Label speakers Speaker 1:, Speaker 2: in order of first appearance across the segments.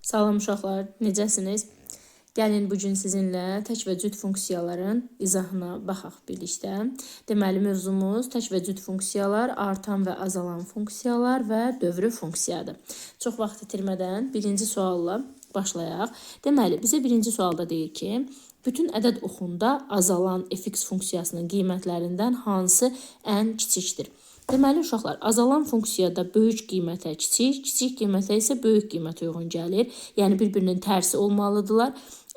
Speaker 1: Salam uşaqlar, necəsiniz? Gəlin bugün sizinlə tək və cüt funksiyaların izahına baxaq birlikdə. Deməli, mövzumuz tək və cüt funksiyalar, artan və azalan funksiyalar və dövrü funksiyadır. Çox vaxt itirmədən birinci sualla başlayaq. Deməli, bizə birinci sualda deyir ki, bütün ədəd oxunda azalan fx funksiyasının qiymətlərindən hansı ən kiçikdir? Deməli, uşaqlar, azalan funksiyada böyük qiymətə kiçik, kiçik qiymətə isə böyük qiymətə uyğun gəlir. Yəni, bir-birinin tərsi olmalıdırlar.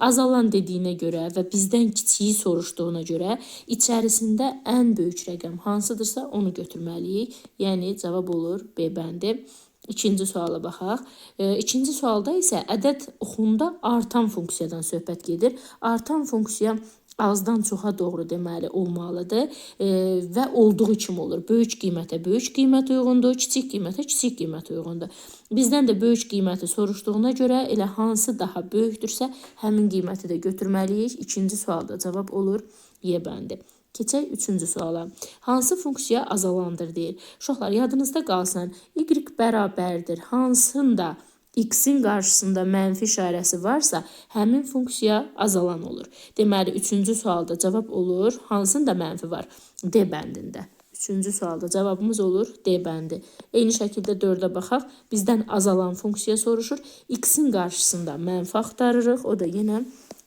Speaker 1: Azalan dediyinə görə və bizdən kiçiyi soruşduğuna görə içərisində ən böyük rəqəm hansıdırsa onu götürməliyik. Yəni, cavab olur B bəndi. İkinci suala baxaq. İkinci sualda isə ədəd oxunda artan funksiyadan söhbət gedir. Artan funksiya azdan çoxa doğru deməli olmalıdır və olduğu kimi olur. Böyük qiymətə böyük qiymət uyğundur, kiçik qiymətə kiçik qiymət uyğundur. Bizdən də böyük qiyməti soruşduğuna görə elə hansı daha böyükdürsə, həmin qiyməti də götürməliyik. İkinci sualda cavab olur Y bəndi. Keçək üçüncü suala. Hansı funksiya azalandır deyir. Uşaqlar, yadınızda qalsın, y bərabərdir hansında x-in qarşısında mənfi işarəsi varsa, həmin funksiya azalan olur. Deməli, üçüncü sualda cavab olur, hansında mənfi var? D bəndində. Üçüncü sualda cavabımız olur D bəndi. Eyni şəkildə 4-ə baxaq. Bizdən azalan funksiya soruşur. X-in qarşısında mənfi axtarırıq. O da yenə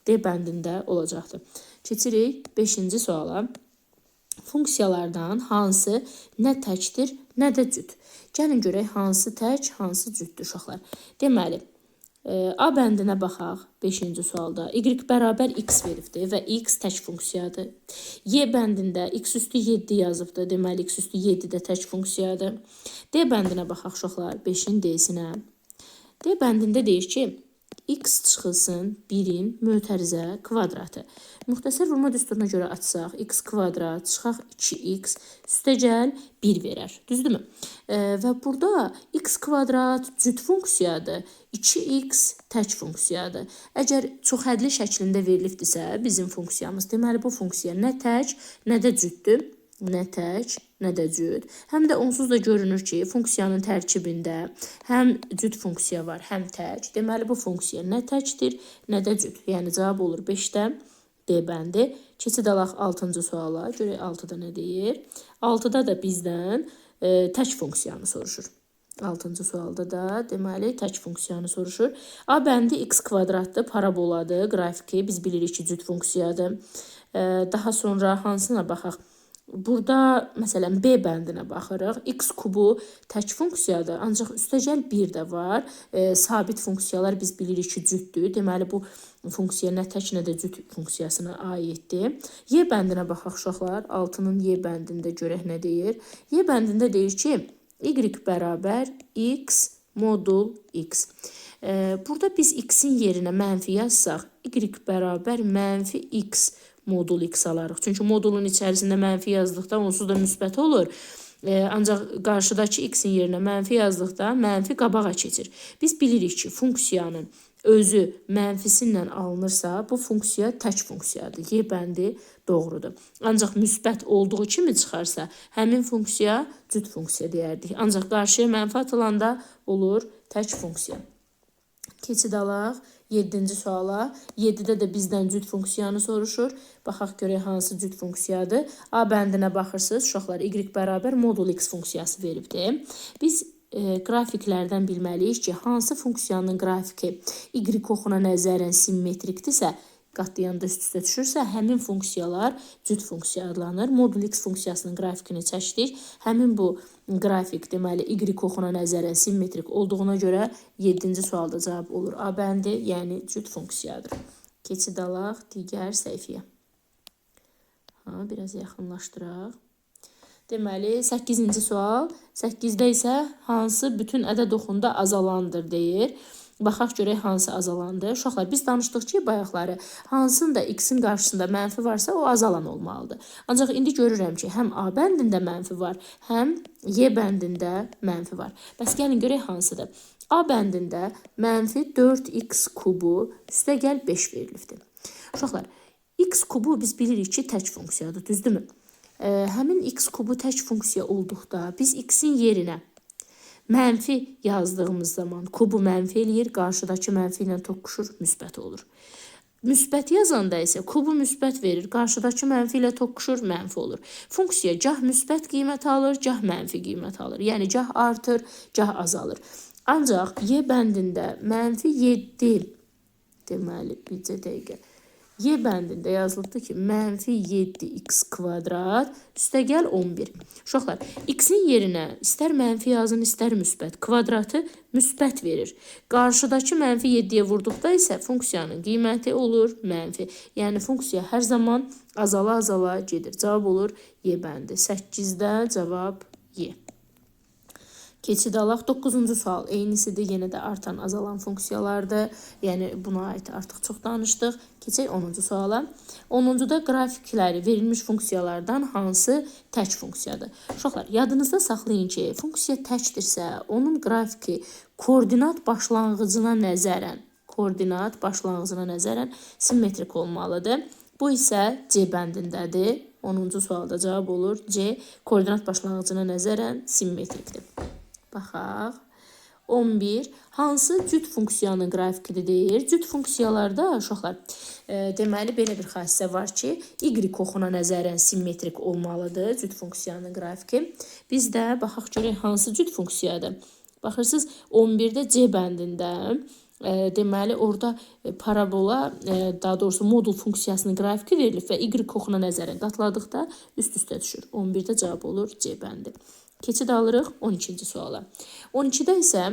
Speaker 1: D bəndində olacaqdır. Keçirik 5-ci suala. Funksiyalardan hansı nə təkdir, nə də cüt? Gəlin görək hansı tək, hansı cütdür uşaqlar. Deməli, A bəndinə baxaq 5-ci sualda. Y bərabər x veribdir və x tək funksiyadır. Y bəndində x üstü 7 yazıbdır. Deməli, x üstü 7 də tək funksiyadır. D bəndinə baxaq uşaqlar 5-in D-sinə. D bəndində deyir ki, x çıxılsın 1-in mötərizə kvadratı. Müxtəsər vurma düsturuna görə açsaq, x kvadrat çıxaq 2x üstəgəl 1 verər. Düzdürmü? Və burada x kvadrat cüt funksiyadır, 2x tək funksiyadır. Əgər çoxhədli şəklində verilibdirsə bizim funksiyamız, deməli bu funksiya nə tək, nə də cütdür. Nə tək, nə də cüt. Həm də onsuz da görünür ki, funksiyanın tərkibində həm cüt funksiya var, həm tək. Deməli, bu funksiya nə təkdir, nə də cüt. Yəni, cavab olur 5-də D bəndi. Keçid alaq 6-cı suala. Görək 6-da nə deyir? 6-da da bizdən tək funksiyanı soruşur. 6-cı sualda da deməli tək funksiyanı soruşur. A bəndi x kvadratdır, paraboladır, qrafiki. Biz bilirik ki, cüt funksiyadır. Daha sonra hansına baxaq? Burada, məsələn, B bəndinə baxırıq. X kubu tək funksiyadır, ancaq üstəgəl 1 də var. Sabit funksiyalar biz bilirik ki, cütdür. Deməli, bu funksiya nə tək, nə də cüt funksiyasına aiddir. Y bəndinə baxaq, uşaqlar. 6-nın Y bəndində görək nə deyir. Y bəndində deyir ki, y bərabər x modul x. Burada biz x-in yerinə mənfi yazsaq, y bərabər mənfi x modul x alarıq. Çünki modulun içərisində mənfi yazdıqda onsuz da müsbət olur. Ancaq qarşıdakı x-in yerinə mənfi yazdıqda mənfi qabağa keçir. Biz bilirik ki, funksiyanın özü mənfisindən alınırsa, bu funksiya tək funksiyadır. Y bəndi doğrudur. Ancaq müsbət olduğu kimi çıxarsa, həmin funksiya cüt funksiya deyərdik. Ancaq qarşıya mənfi atılanda olur tək funksiya. Keçid alaq 7-ci suala. 7-də də bizdən cüt funksiyanı soruşur. Baxaq görək hansı cüt funksiyadır. A bəndinə baxırsınız, uşaqlar, y bərabər modul x funksiyası veribdir. Biz qrafiklərdən bilməliyik ki, hansı funksiyanın qrafiki y oxuna nəzərən simmetrikdirsə, qatlayanda üst-üstə düşürsə, həmin funksiyalar cüt funksiya adlanır. Modul x funksiyasının qrafikini çəkdik. Həmin bu qrafik, deməli, y oxuna nəzərən simmetrik olduğuna görə 7-ci sualda cavab olur A bəndi, yəni cüt funksiyadır. Keçid alaq digər səhifəyə. Biraz yaxınlaşdıraq. Deməli, 8-ci sual. 8-də isə hansı bütün ədəd oxunda azalandır deyir. Baxaq görək hansı azalandır. Uşaqlar, biz danışdıq ki, bayaqları hansında x-in qarşısında mənfi varsa, o azalan olmalıdır. Ancaq indi görürəm ki, həm A bəndində mənfi var, həm Y bəndində mənfi var. Bəs gəlin görək hansıdır. A bəndində mənfi 4x kubu üstəgəl 5 verilibdir. Uşaqlar, x kubu biz bilirik ki, tək funksiyadır, düzdürmü? Həmin x kubu tək funksiya olduqda biz x-in yerinə Mənfi yazdığımız zaman kubu mənfi eləyir, qarşıdakı mənfi ilə toqquşur, müsbət olur. Müsbət yazanda isə kubu müsbət verir, qarşıdakı mənfi ilə toqquşur, mənfi olur. Funksiya gah müsbət qiymət alır, gah mənfi qiymət alır. Yəni gah artır, gah azalır. Ancaq Y bəndində mənfi 7, deməli, bircə dəqiqə. Y bəndində yazılıbdır ki, mənfi 7x kvadrat üstəgəl 11. Uşaqlar, x-in yerinə istər mənfi yazın, istər müsbət. Kvadratı müsbət verir. Qarşıdakı mənfi 7-yə vurduqda isə funksiyanın qiyməti olur mənfi. Yəni funksiya hər zaman azala-azala gedir. Cavab olur Y bəndi. 8-də cavab Y. Keçid alaq. 9-cu sual eynisidir. Yenə də artan, azalan funksiyalardır. Yəni buna aid artıq çox danışdıq. Keçək 10-cu suala. 10-cuda qrafikləri verilmiş funksiyalardan hansı tək funksiyadır? Uşaqlar, yadınızda saxlayın ki, funksiya təkdirsə, onun qrafiki koordinat başlanğıcına nəzərən simmetrik olmalıdır. Bu isə C bəndindədir. 10-cu sualda cavab olur C. Koordinat başlanğıcına nəzərən simmetrikdir. Baxaq. 11. Hansı cüt funksiyanın qrafikidir deyir. Cüt funksiyalarda uşaqlar, deməli belə bir xassisə var ki, y oxuna nəzərən simmetrik olmalıdır cüt funksiyanın qrafiki. Biz də baxaq görək hansı cüt funksiyadır. Baxırsınız 11-də C bəndində deməli orada parabola, daha doğrusu modul funksiyasının qrafiki verilib və y oxuna nəzərən qatladıqda üst-üstə düşür. 11-də cavab olur C bəndi. Keçid alırıq 12-ci suala. 12-də isə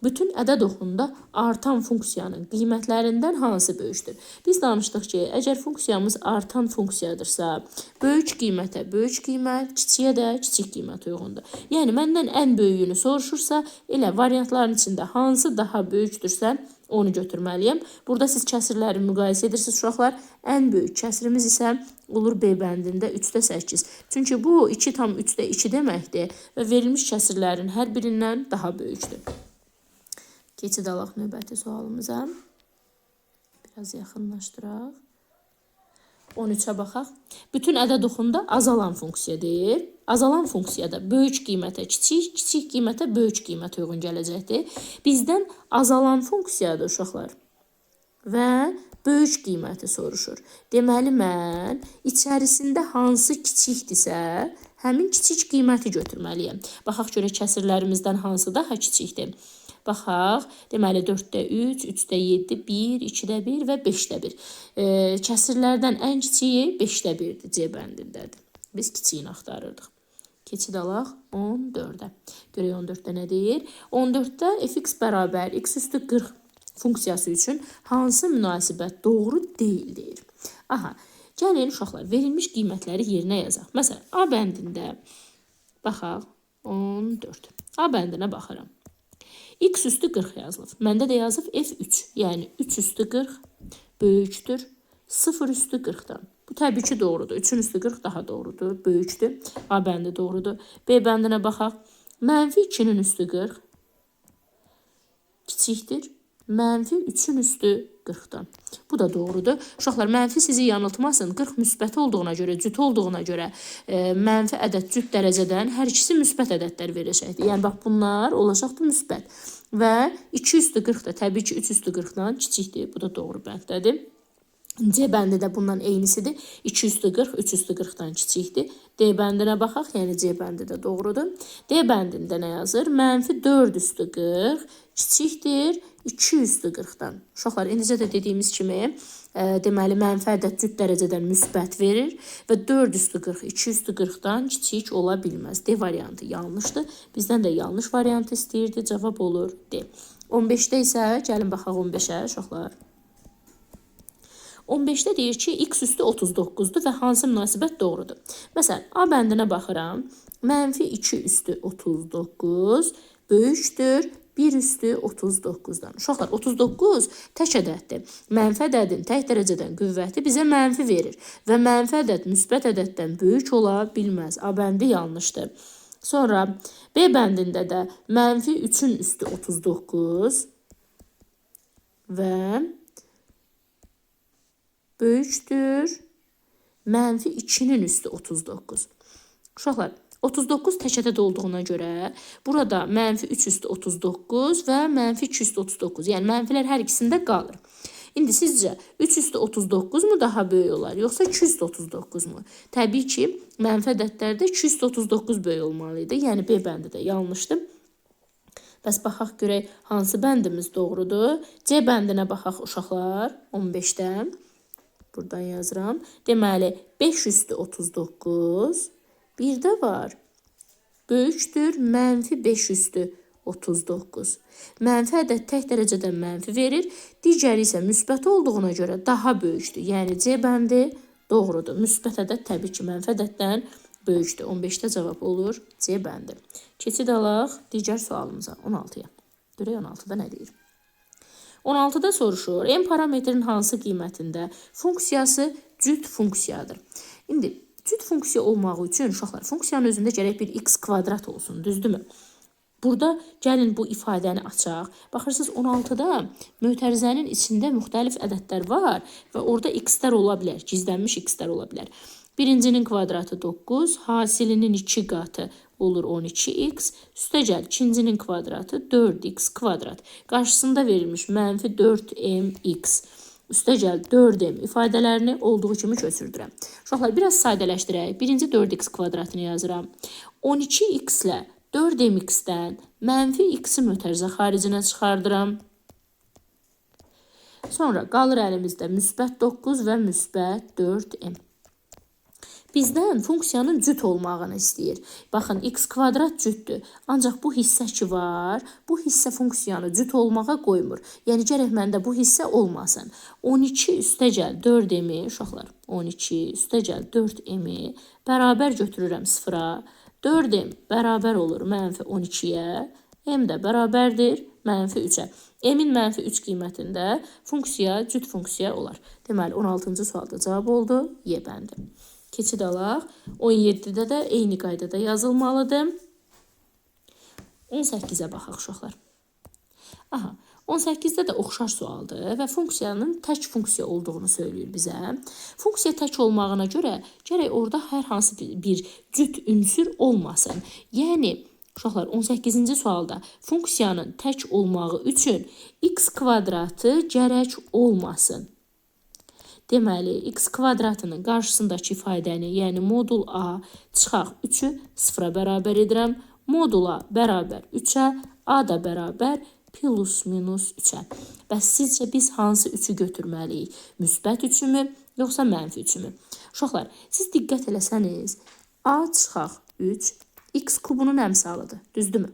Speaker 1: bütün ədəd oxunda artan funksiyanın qiymətlərindən hansı böyükdür? Biz danışdıq ki, əgər funksiyamız artan funksiyadırsa, böyük qiymətə böyük qiymət, kiçiyə də kiçik qiymət uyğundur. Yəni, məndən ən böyüyünü soruşursa, elə variantların içində hansı daha böyükdürsə, onu götürməliyəm. Burada siz kəsirləri müqayisə edirsiniz, uşaqlar. Ən böyük kəsirimiz isə olur B bəndində 3-də 8. Çünki bu 2,3-də 2 deməkdir və verilmiş kəsirlərin hər birindən daha böyükdür. Keçid alaq növbəti sualımıza. Biraz yaxınlaşdıraq. 13-ə baxaq. Bütün ədəd oxunda azalan funksiya deyir. Azalan funksiyada böyük qiymətə kiçik, kiçik qiymətə böyük qiymət uyğun gələcəkdir. Bizdən azalan funksiyadır uşaqlar və böyük qiyməti soruşur. Deməli, mən içərisində hansı kiçikdirsə, həmin kiçik qiyməti götürməliyəm. Baxaq görək kəsirlərimizdən hansı daha kiçikdir. Baxaq, deməli 4-də 3, 3-də 7, 1, 2-də 1 və 5-də 1. Kəsirlərdən ən kiçiyi 5-də 1-dir, C bəndindədir. Biz kiçiyini axtarırdıq. Keçid alaq 14-də. Görək 14-də nə deyir? 14-də fx bərabər x üstü 40 funksiyası üçün hansı münasibət doğru deyil deyir. Aha, gəlin uşaqlar, verilmiş qiymətləri yerinə yazaq. Məsələn, A bəndində, baxaq, 14. A bəndinə baxıram. X üstü 40 yazılır. Məndə də yazıb F3. Yəni 3 üstü 40 böyükdür 0 üstü 40-dan. Bu təbii ki doğrudur. 3-ün üstü 40 daha doğrudur. Böyükdür. A bəndi doğrudur. B bəndinə baxaq. Mənfi 2-nin üstü 40 kiçikdir. Mənfi 3-ün üstü 40-dan. Bu da doğrudur. Uşaqlar, mənfi sizi yanıltmasın. 40 müsbət olduğuna görə, cüt olduğuna görə mənfi ədəd cüt dərəcədən hər ikisi müsbət ədədlər verəcəkdir. Yəni, bax, bunlar olacaqdır müsbət. Və 2 üstü 40 da təbii ki 3 üstü 40-dan kiçikdir. Bu da doğru bənddədir. C bəndi də bundan eynisidir. 2 üstü 40, 3 üstü 40-dan kiçikdir. D bəndinə baxaq, yəni C bəndi də doğrudur. D bəndində nə yazır? Mənfi 4 üstü 40 kiçikdir 2 üstü 40-dan. Uşaqlar, indicə də dediyimiz kimi, deməli, mənfi ədəd cüt dərəcədən müsbət verir və 4 üstü 40, 2 üstü 40-dan kiçik ola bilməz. D variantı yanlışdır. Bizdən də yanlış variantı istəyirdi. Cavab olur D. 15-də isə, gəlin baxaq 15-ə, uşaqlar. 15-də deyir ki, x üstü 39-dur və hansı münasibət doğrudur. Məsələn, A bəndinə baxıram. Mənfi 2 üstü 39 böyükdür 1 üstü 39-dan. Uşaqlar, 39 tək ədəddir. Mənfi ədədin tək dərəcədən qüvvəti bizə mənfi verir və mənfi ədəd müsbət ədəddən böyük ola bilməz. A bəndi yanlışdır. Sonra B bəndində də mənfi 3-ün üstü 39 və böyükdür mənfi 2-nin üstü 39. Uşaqlar, 39 tək ədəd olduğuna görə burada mənfi 3 üstü 39 və mənfi 2 üstü 39. Yəni mənfilər hər ikisində qalır. İndi sizcə 3 üstü 39 mu daha böyük olar, yoxsa 2 üstü 39 mu? Təbii ki, mənfi ədədlərdə 2 üstü 39 böyük olmalıydı. Yəni B bəndi də yanlışdır. Bəs baxaq görək hansı bəndimiz doğrudur. C bəndinə baxaq uşaqlar 15-dən. Buradan yazıram. Deməli 5 üstü 39 bir də var. Böyükdür mənfi 5 üstü 39. Mənfi ədəd tək dərəcədən mənfi verir. Digəri isə müsbət olduğuna görə daha böyükdür. Yəni C bəndi doğrudur. Müsbət ədəd təbii ki, mənfi ədəddən böyükdür. 15-də cavab olur C bəndi. Keçid alaq digər sualımıza 16-ya. Görək 16-da nə deyir? 16-da soruşur. M parametrin hansı qiymətində funksiyası cüt funksiyadır? İndi cüt funksiya olmağı üçün uşaqlar funksiyanın özündə gərək bir x kvadrat olsun, düzdürmü? Burada gəlin bu ifadəni açaq. Baxırsınız 16-da mötərizənin içində müxtəlif ədədlər var və orada x-lər ola bilər, gizlənmiş x-lər ola bilər. Birincinin kvadratı 9, hasilinin 2 qatı olur 12x, üstəgəl ikincinin kvadratı 4x kvadrat. Qarşısında verilmiş mənfi 4mx. Üstəgəl 4m ifadələrini olduğu kimi köçürdürəm. Uşaqlar, biraz sadələşdirək. Birinci 4x kvadratını yazıram. 12x ilə 4mx-dən mənfi x-i mötərizə xaricinə çıxardıram. Sonra qalır əlimizdə müsbət 9 və müsbət 4m. Bizdən funksiyanın cüt olmağını istəyir. Baxın, x kvadrat cütdür. Ancaq bu hissə ki var, bu hissə funksiyanı cüt olmağa qoymur. Yəni, gərək məndə bu hissə olmasın. 12 üstəgəl 4m, uşaqlar, 12 üstəgəl 4m bərabər götürürəm 0-a. 4m bərabər olur mənfi 12-yə. M də bərabərdir mənfi 3-ə. M-in mənfi 3 qiymətində funksiya cüt funksiya olar. Deməli, 16-cı sualda cavab oldu Y bəndi. Keçid alaq. 17-də də eyni qaydada yazılmalıdır. 18-ə baxaq uşaqlar. Aha, 18-də də oxşar sualdır və funksiyanın tək funksiya olduğunu söyləyir bizə. Funksiya tək olmağına görə gərək orada hər hansı bir cüt ünsür olmasın. Yəni, uşaqlar, 18-ci sualda funksiyanın tək olmağı üçün x kvadratı gərək olmasın. Deməli, x kvadratının qarşısındakı ifadəni, yəni modul A çıxaq 3-ü 0-a bərabər edirəm. Modul A bərabər 3-ə, A da bərabər plus minus 3-ə. Bəs sizcə biz hansı 3-ü götürməliyik? Müsbət 3-ü mü, yoxsa mənfi 3-ü mü? Uşaqlar, siz diqqət eləsəniz, A çıxaq 3, x kubunun əmsalıdır, düzdürmü?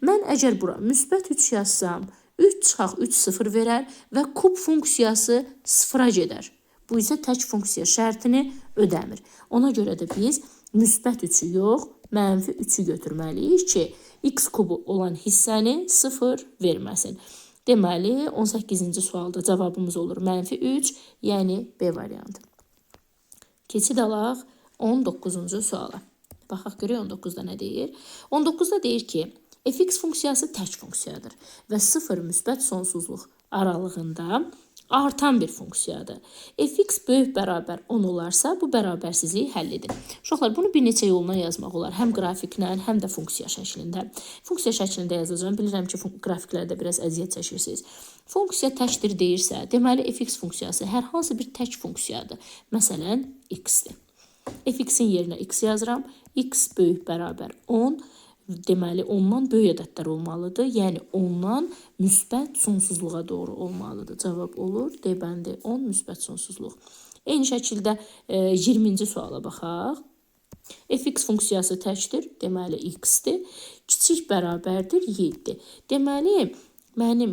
Speaker 1: Mən əgər bura müsbət 3 yazsam, 3 çıxaq 3 0 verər və kub funksiyası 0-a gedər. Bu isə tək funksiya şərtini ödəmir. Ona görə də biz müsbət 3-ü yox, mənfi 3-ü götürməliyik ki, x kubu olan hissəni 0 verməsin. Deməli, 18-ci sualda cavabımız olur mənfi 3, yəni B variantı. Keçid alaq 19-cu suala. Baxaq görək 19-da nə deyir? 19-da deyir ki, fx funksiyası tək funksiyadır və 0 müsbət sonsuzluq aralığında artan bir funksiyadır. Fx böyük bərabər 10 olarsa, bu bərabərsizliyi həll edin. Uşaqlar, bunu bir neçə yolla yazmaq olar. Həm qrafiklə, həm də funksiya şəklində. Funksiya şəklində yazacağım. Bilirəm ki, qrafiklərdə biraz əziyyət çəkirsiniz. Funksiya təkdir deyirsə, deməli, fx funksiyası hər hansı bir tək funksiyadır. Məsələn, x-dir. Fx-in yerinə x yazıram. X böyük bərabər 10. Deməli, ondan böyük ədədlər olmalıdır. Yəni, ondan müsbət sonsuzluğa doğru olmalıdır. Cavab olur. D bəndi 10 müsbət sonsuzluq. Eyni şəkildə 20-ci suala baxaq. Fx funksiyası təkdir. Deməli, x-dir. Kiçik bərabərdir 7. Deməli, mənim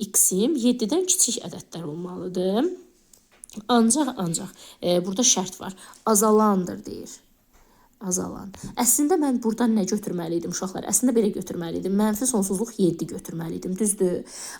Speaker 1: x-im 7-dən kiçik ədədlər olmalıdır. Ancaq burada şərt var. Azalandır deyir. Azalan. Əslində mən buradan nə götürməliydim uşaqlar? Əslində belə götürməliydim. Mənfi sonsuzluq 7 götürməliydim, düzdür?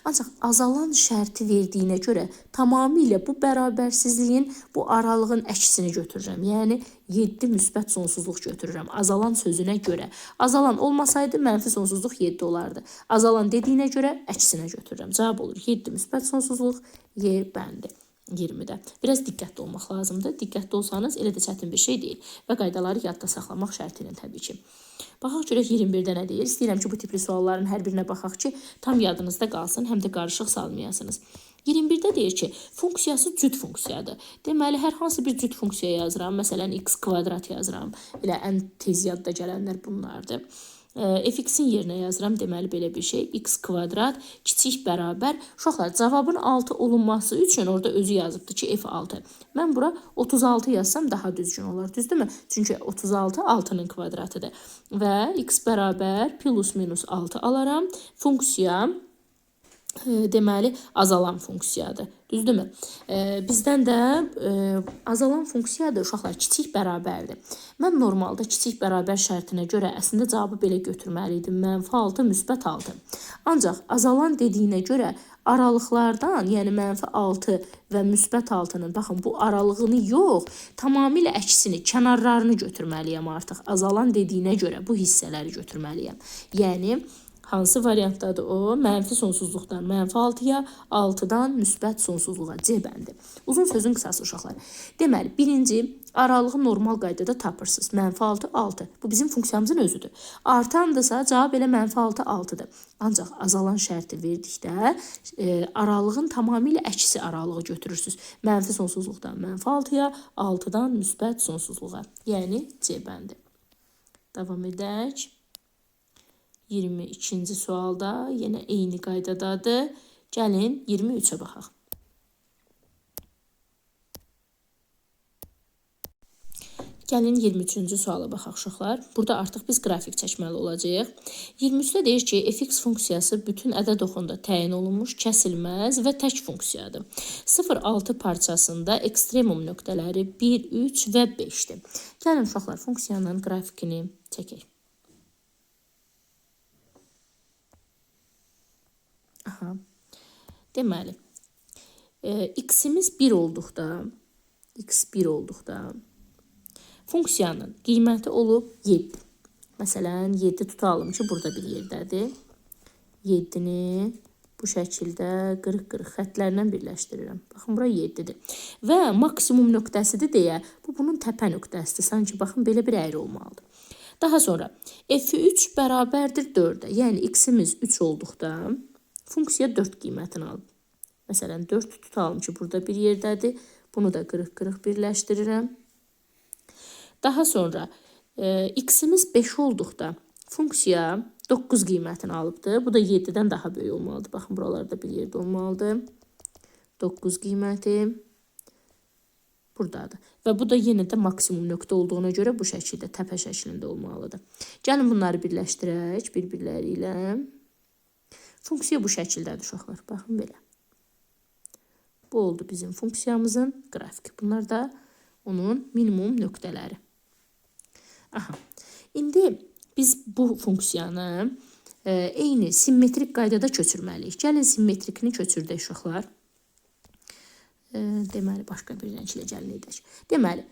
Speaker 1: Ancaq azalan şərti verdiyinə görə tamamilə bu bərabərsizliyin, bu aralığın əksini götürürəm. Yəni 7 müsbət sonsuzluq götürürəm azalan sözünə görə. Azalan olmasaydı mənfi sonsuzluq 7 olardı. Azalan dediyinə görə əksinə götürürəm. Cavab olur 7 müsbət sonsuzluq Y bəndi. 20-də. Biraz diqqətli olmaq lazımdır. Diqqətli olsanız elə də çətin bir şey deyil və qaydaları yadda saxlamaq şərti ilə təbii ki. Baxaq görək 21-də nə deyir. İstəyirəm ki, bu tipli sualların hər birinə baxaq ki, tam yadınızda qalsın, həm də qarışıq salmayasınız. 21-də deyir ki, funksiyası cüt funksiyadır. Deməli, hər hansı bir cüt funksiya yazıram. Məsələn, x kvadrat yazıram. Elə ən tez yadda gələnlər bunlardır. Fx-in yerinə yazıram, deməli belə bir şey. X kvadrat kiçik bərabər. Uşaqlar, cavabın 6 olunması üçün orada özü yazıbdır ki, f6. Mən bura 36 yazsam daha düzgün olar, düzdürmü? Çünki 36 6-nın kvadratıdır. Və x bərabər plus minus 6 alaram. Funksiya deməli azalan funksiyadır. Düzdürmü? Bizdən də azalan funksiyadır, uşaqlar, kiçik bərabərdir. Mən normalda kiçik bərabər şərtinə görə əslində cavabı belə götürməli idim. -6, -6. Ancaq azalan dediyinə görə aralıqlardan, yəni -6 və -6-nın, baxın, bu aralığını yox, tamamilə əksini, kənarlarını götürməliyəm artıq. Azalan dediyinə görə bu hissələri götürməliyəm. Yəni, hansı variantdadır o? Mənfi sonsuzluqdan -6-ya, 6-dan müsbət sonsuzluğa, C bəndi. Uzun sözün qısası uşaqlar. Deməli, birinci, aralığı normal qaydada tapırsınız. -6, 6. Bu bizim funksiyamızın özüdür. Artandırsa, cavab elə -6, 6-dır. Ancaq azalan şərti verdikdə aralığın tamamilə əksi aralığı götürürsünüz. Mənfi sonsuzluqdan -6-ya, 6-dan müsbət sonsuzluğa. Yəni, C bəndi. Davam edək. 22-ci sualda yenə eyni qaydadadır. Gəlin 23-ə baxaq. Gəlin 23-cü suala baxaq uşaqlar. Burada artıq biz qrafik çəkməli olacağıq. 23-də deyir ki, fx funksiyası bütün ədəd oxunda təyin olunmuş, kəsilməz və tək funksiyadır. 0,6 parçasında ekstremum nöqtələri 1, 3 və 5-dir. Gəlin uşaqlar, funksiyanın qrafikini çəkək. Aha. Deməli, x-imiz 1 olduqda, funksiyanın qiyməti olub 7. Məsələn, 7 tutalım ki, burada bir yerdədir. 7-ni bu şəkildə qırıq-qırıq xətlərlə birləşdirirəm. Baxın, bura 7-dir. Və maksimum nöqtəsidir deyə, bu bunun təpə nöqtəsidir. Sanki, baxın, belə bir əyri olmalıdır. Daha sonra, f3 bərabərdir 4-ə. Yəni, x-imiz 3 olduqda, funksiya 4 qiymətini alıb. Məsələn, 4 tutalım ki, burada bir yerdədir. Bunu da qırıq-qırıq birləşdirirəm. Daha sonra, x-imiz 5 olduqda, funksiya 9 qiymətini alıbdır. Bu da 7-dən daha böyük olmalıdır. Baxın, buralarda bir yerdə olmalıdır. 9 qiyməti buradadır. Və bu da yenə də maksimum nöqtə olduğuna görə bu şəkildə, təpə şəklində olmalıdır. Gəlin bunları birləşdirək bir-birləri ilə. Funksiya bu şəkildədir uşaqlar. Baxın belə. Bu oldu bizim funksiyamızın qrafiki. Bunlar da onun minimum nöqtələri. Aha. İndi biz bu funksiyanı eyni simmetrik qaydada köçürməliyik. Gəlin simmetrikini köçürdək uşaqlar. Deməli, başqa bir rənglə gəlin edək. Deməli,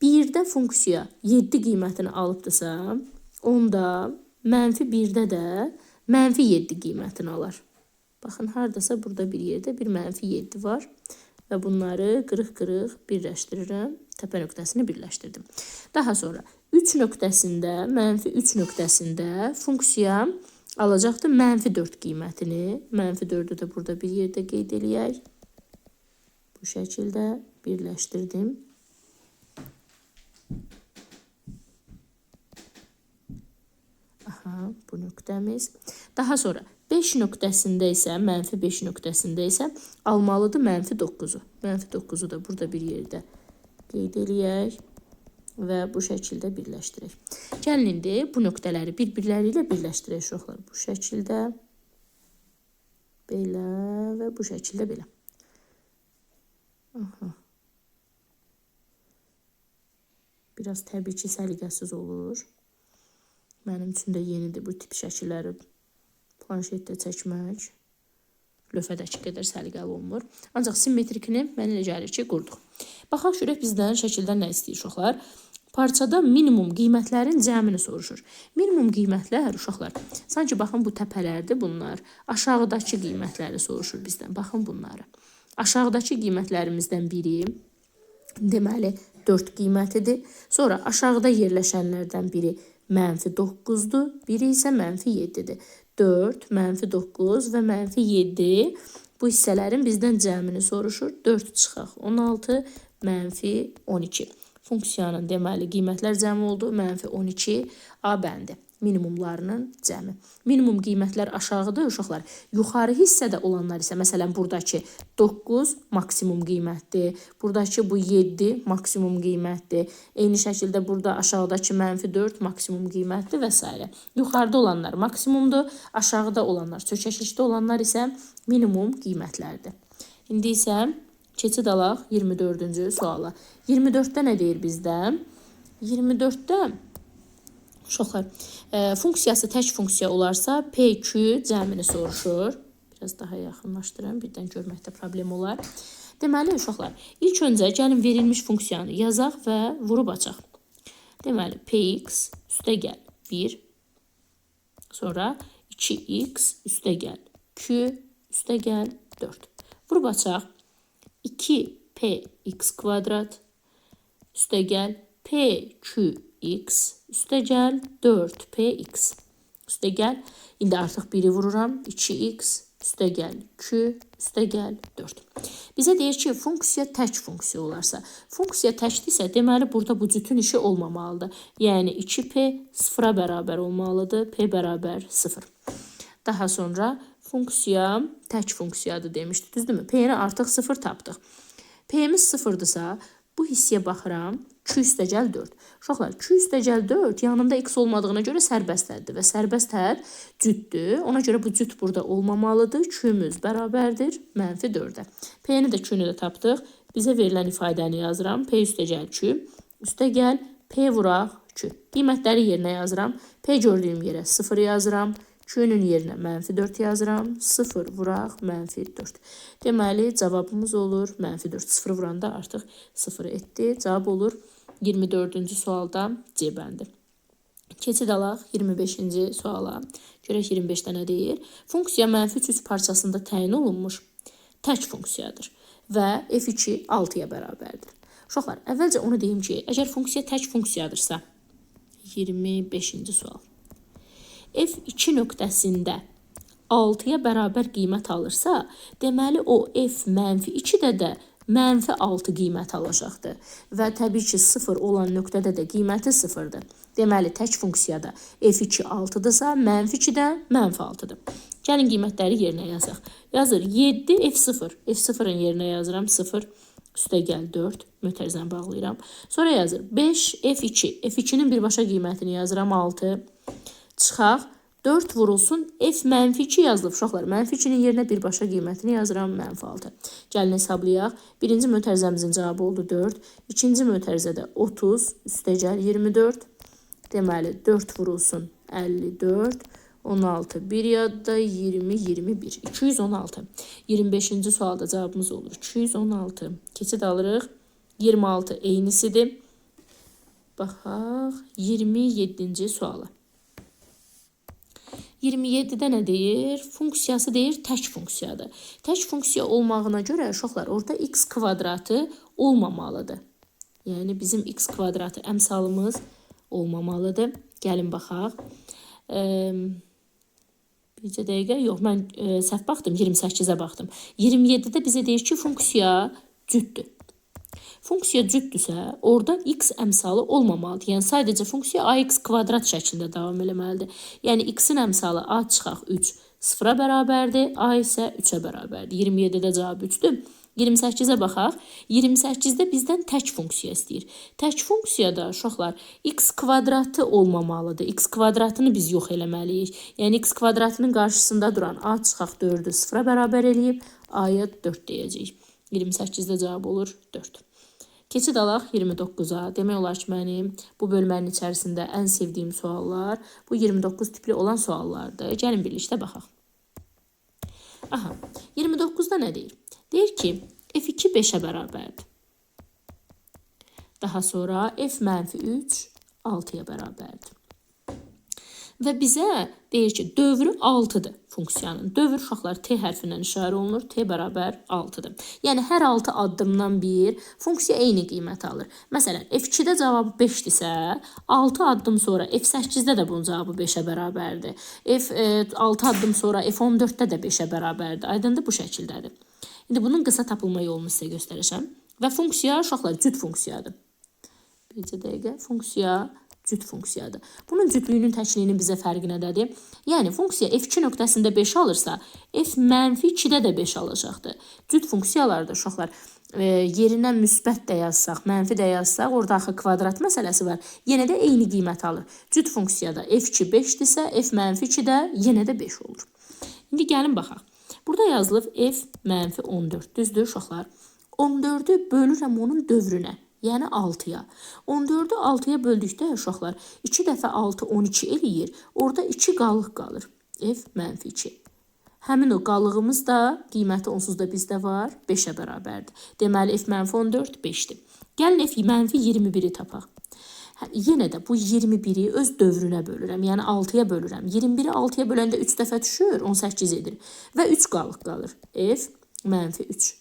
Speaker 1: 1-də funksiya 7 qiymətini alıbdırsa, onda -1-də də -7 qiymətini alar. Baxın, haradasa burada bir yerdə bir -7 var. Və bunları qırıq-qırıq birləşdirirəm. Təpə nöqtəsini birləşdirdim. Daha sonra 3 nöqtəsində, -3 nöqtəsində funksiya alacaqdır -4 qiymətini. -4-ü də burada bir yerdə qeyd eləyək. Bu şəkildə birləşdirdim. Aha, bu nöqtəmiz. Daha sonra 5 nöqtəsində isə, -5 nöqtəsində isə almalıdır -9-u. -9-u da burada bir yerdə qeyd eləyək və bu şəkildə birləşdirək. Gəlin indi bu nöqtələri bir-birləri ilə birləşdirək uşaqlar. Bu şəkildə, belə və bu şəkildə belə. Aha. Biraz təbii ki, səliqəsiz olur. Mənim üçün də yenidir bu tip şəkilləri planşetdə çəkmək. Lövhədəki qədər səliqəli olmur. Ancaq simmetrikini mən elə gəlir ki, qurduq. Baxaq görək bizdən şəkildən nə istəyir uşaqlar. Parçada minimum qiymətlərin cəmini soruşur. Minimum qiymətlər uşaqlar, sanki baxın bu təpələrdir bunlar. Aşağıdakı qiymətləri soruşur bizdən. Baxın bunları. Aşağıdakı qiymətlərimizdən biri deməli 4 qiymətidir. Sonra aşağıda yerləşənlərdən biri -9-dur, biri isə -7-dir. 4, -9 və -7 bu hissələrin bizdən cəmini soruşur. 4 çıxaq 16, -12. Funksiyanın deməli qiymətlər cəmi oldu. -12 A bəndi. Minimumlarının cəmi. Minimum qiymətlər aşağıda uşaqlar. Yuxarı hissədə olanlar isə məsələn buradakı 9 maksimum qiymətdir. Buradakı bu 7 maksimum qiymətdir. Eyni şəkildə burada aşağıdakı -4 maksimum qiymətdir və s. Yuxarıda olanlar maksimumdur. Aşağıda olanlar, çökəklikdə olanlar isə minimum qiymətlərdir. İndi isə keçid alaq 24-cü suala. 24-də nə deyir bizdə? 24-də uşaqlar, funksiyası tək funksiya olarsa PQ cəmini soruşur. Biraz daha yaxınlaşdırın, birdən görməkdə problem olar. Deməli uşaqlar, ilk öncə gəlin verilmiş funksiyanı yazaq və vurub açaq. Deməli Px üstəgəl 1, sonra 2x üstəgəl Q üstəgəl 4. Vurub açaq. 2px kvadrat üstəgəl pqx üstəgəl 4px üstəgəl, indi artıq 1-i vururam, 2x üstəgəl q üstəgəl 4. Bizə deyir ki, funksiya tək funksiya olarsa, funksiya təkdirsə, deməli burada bu cütün işi olmamalıdır. Yəni 2p 0-a bərabər olmalıdır, p bərabər 0. Daha sonra funksiya tək funksiyadır demişdik, düzdürmü? P-ni artıq 0 tapdıq. P-miz 0-dırsa, bu hissəyə baxıram, q üstəgəl 4. Uşaqlar, q üstəgəl 4 yanında x olmadığına görə sərbəst həddir və sərbəst hədd cütdür. Ona görə bu cüt burada olmamalıdır. Q-müz bərabərdir -4-ə. P-ni də q-ni də tapdıq. Bizə verilən ifadəni yazıram. P üstəgəl q üstəgəl P vuraq q. Qiymətləri yerinə yazıram. P gördüyüm yerə 0 yazıram. Q-nün yerinə -4 yazıram. 0 vuraq -4. Deməli, cavabımız olur -4. 0 vuranda artıq 0 etdi. Cavab olur 24-cü sualda C bəndi. Keçid alaq 25-ci suala. Görək 25-də nə deyir? Funksiya -3 parçasında təyin olunmuş tək funksiyadır və f2 6-ya bərabərdir. Uşaqlar, əvvəlcə onu deyim ki, əgər funksiya tək funksiyadırsa, 25-ci sual. F2 nöqtəsində 6-ya bərabər qiymət alırsa, deməli o f-2-də də -6 qiymət alacaqdır. Və təbii ki, 0 olan nöqtədə də qiyməti 0-dır. Deməli, tək funksiyada f2 6-dırsa, -2-də -6-dır. Gəlin qiymətləri yerinə yazaq. Yazır 7 f0. F0-ın yerinə yazıram 0. Üstəgəl 4. Mötərizəni bağlayıram. Sonra yazır 5 f2. F2-nin birbaşa qiymətini yazıram 6. Çıxaq. 4 vurulsun, f-2 yazılıb uşaqlar. -2-nin yerinə birbaşa qiymətini yazıram, -6. Gəlin hesablayaq. Birinci mötərizəmizin cavabı oldu 4. İkinci mötərizədə 30 üstəgəl 24. Deməli, 4 vurulsun, 54. 16, bir yadda 20, 21. 216. 25-ci sualda cavabımız olur 216. Keçid alırıq. 26 eynisidir. Baxaq, 27-ci suala. 27-də nə deyir? Funksiyası deyir tək funksiyadır. Tək funksiya olmağına görə uşaqlar orada x kvadratı olmamalıdır. Yəni bizim x kvadratı əmsalımız olmamalıdır. Gəlin baxaq. Bircə dəqiqə, yox, mən səhv baxdım, 28-ə baxdım. 27-də bizə deyir ki, funksiya cütdür. Funksiya cütdürsə, orada x əmsalı olmamalıdır. Yəni, sadəcə funksiya ax kvadrat şəklində davam eləməlidir. Yəni, x-in əmsalı a çıxaq 3 0-a bərabərdir, a isə 3-ə bərabərdir. 27-də cavab 3-dür. 28-ə baxaq. 28-də bizdən tək funksiya istəyir. Tək funksiyada uşaqlar x kvadratı olmamalıdır. X kvadratını biz yox eləməliyik. Yəni x kvadratının qarşısında duran a çıxaq 4-ü 0-a bərabər eləyib, a-ya 4 deyəcəyik. 28-də cavab olur 4. Keçid alaq 29-a. Demək olar ki, mənim bu bölmənin içərisində ən sevdiyim suallar bu 29 tipli olan suallardır. Gəlin birlikdə baxaq. Aha, 29-da nə deyir? Deyir ki, f2 5-ə bərabərdir. Daha sonra f-3 6-ya bərabərdir. Və bizə deyir ki, dövrü 6-dır funksiyanın. Dövr uşaqlar T hərfindən işarə olunur. T bərabər 6-dır. Yəni, hər 6 addımdan bir funksiya eyni qiymət alır. Məsələn, F2-də cavabı 5-dirsə, 6 addım sonra F8-də də bunun cavabı 5-ə bərabərdir. F6 addım sonra F14-də də 5-ə bərabərdir. Aydındır, bu şəkildədir. İndi bunun qısa tapılma yolunu sizə göstərəcəm. Və funksiya uşaqlar cüt funksiyadır. Bir dəqiqə, funksiya cüt funksiyadır. Bunun cütlüyünün təkliyinin bizə fərqi nədədir? Yəni, funksiya F2 nöqtəsində 5 alırsa, F-2-də də 5 alacaqdır. Cüt funksiyalarda uşaqlar yerinə müsbət də yazsaq, mənfi də yazsaq, orada axı kvadrat məsələsi var. Yenə də eyni qiymət alır. Cüt funksiyada F2 5-dirsə, F-2 də yenə də 5 olur. İndi gəlin baxaq. Burada yazılıb F-14, düzdür uşaqlar? 14-ü bölürəm onun dövrünə. Yəni 6-ya. 14-ü 6-ya böldükdə uşaqlar 2 dəfə 6 12 eləyir. Orada 2 qalıq qalır. F-2. Həmin o qalığımız da qiyməti onsuz da bizdə var. 5-ə bərabərdir. Deməli F-14 5-dir. Gəlin F-21-i tapaq. Yenə də bu 21-i öz dövrünə bölürəm. Yəni 6-ya bölürəm. 21-i 6-ya böləndə 3 dəfə düşür, 18 edir. Və 3 qalıq qalır. F-3.